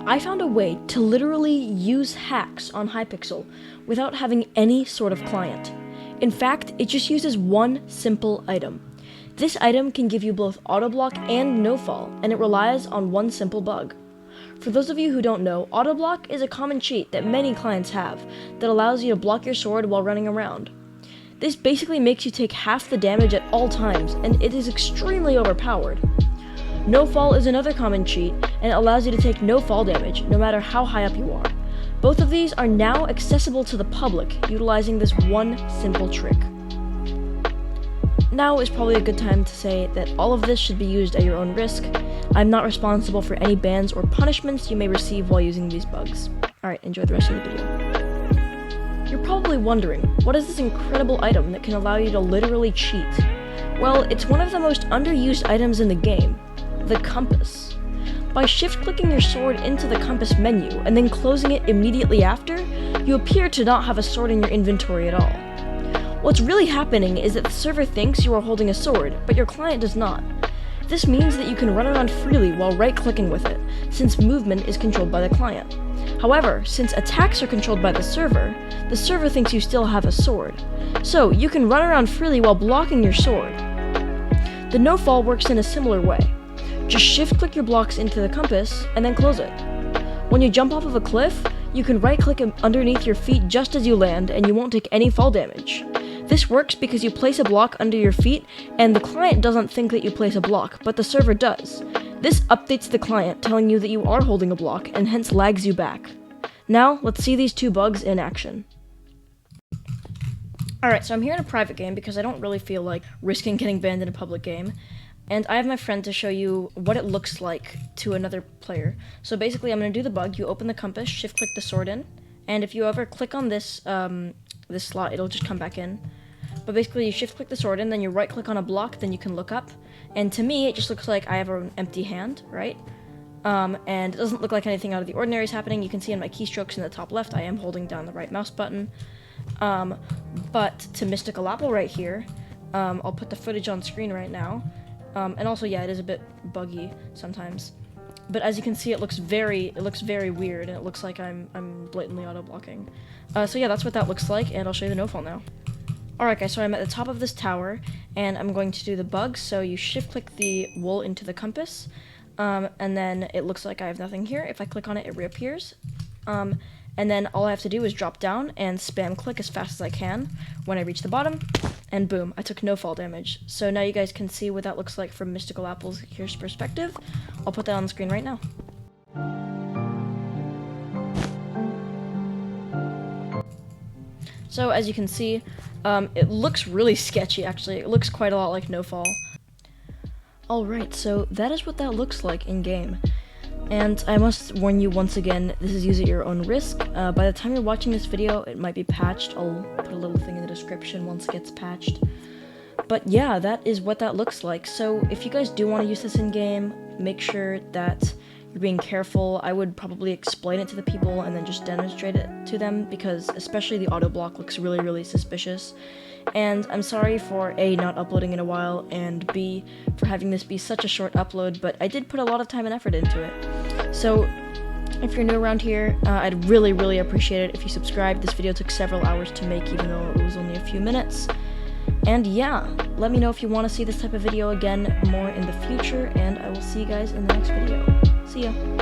I found a way to literally use hacks on Hypixel without having any sort of client. In fact, it just uses one simple item. This item can give you both autoblock and no-fall, and it relies on one simple bug. For those of you who don't know, autoblock is a common cheat that many clients have that allows you to block your sword while running around. This basically makes you take half the damage at all times, and it is extremely overpowered. No-fall is another common cheat, and it allows you to take no fall damage, no matter how high up you are. Both of these are now accessible to the public, utilizing this one simple trick. Now is probably a good time to say that all of this should be used at your own risk. I'm not responsible for any bans or punishments you may receive while using these bugs. Alright, enjoy the rest of the video. You're probably wondering, what is this incredible item that can allow you to literally cheat? Well, it's one of the most underused items in the game, the compass. By shift-clicking your sword into the compass menu and then closing it immediately after, you appear to not have a sword in your inventory at all. What's really happening is that the server thinks you are holding a sword, but your client does not. This means that you can run around freely while right-clicking with it, since movement is controlled by the client. However, since attacks are controlled by the server thinks you still have a sword. So, you can run around freely while blocking your sword. The no-fall works in a similar way. Just shift-click your blocks into the compass, and then close it. When you jump off of a cliff, you can right-click underneath your feet just as you land, and you won't take any fall damage. This works because you place a block under your feet, and the client doesn't think that you place a block, but the server does. This updates the client, telling you that you are holding a block, and hence lags you back. Now, let's see these two bugs in action. Alright, so I'm here in a private game because I don't really feel like risking getting banned in a public game. And I have my friend to show you what it looks like to another player. So basically, I'm going to do the bug. You open the compass, shift-click the sword in, and if you ever click on this this slot, it'll just come back in. But basically, you shift-click the sword in, then you right-click on a block, then you can look up. And to me, it just looks like I have an empty hand, right? And it doesn't look like anything out of the ordinary is happening. You can see in my keystrokes in the top left, I am holding down the right mouse button. But to MysticalApple right here, I'll put the footage on screen right now. And also, yeah, it is a bit buggy sometimes. But as you can see, it looks very weird, and it looks like I'm blatantly auto-blocking. So yeah, that's what that looks like, and I'll show you the no-fall now. Alright guys, so I'm at the top of this tower, and I'm going to do the bug. So you shift-click the wool into the compass, and then it looks like I have nothing here. If I click on it, it reappears. And then all I have to do is drop down and spam click as fast as I can when I reach the bottom, and boom, I took no fall damage. So now you guys can see what that looks like from MysticalApple's here's perspective. I'll put that on the screen right now. So as you can see, it looks really sketchy actually. It looks quite a lot like no fall. Alright, so that is what that looks like in game. And I must warn you once again, this is used at your own risk. By the time you're watching this video, it might be patched. I'll put a little thing in the description once it gets patched. But yeah, that is what that looks like. So if you guys do want to use this in-game, make sure that you're being careful. I would probably explain it to the people and then just demonstrate it to them, because especially the auto block looks really suspicious. And I'm sorry for A, not uploading in a while, and B, for having this be such a short upload, but I did put a lot of time and effort into it. So if you're new around here, I'd really appreciate it if you subscribed. This video took several hours to make, even though it was only a few minutes. And yeah, let me know if you want to see this type of video again more in the future, and I will see you guys in the next video. See ya!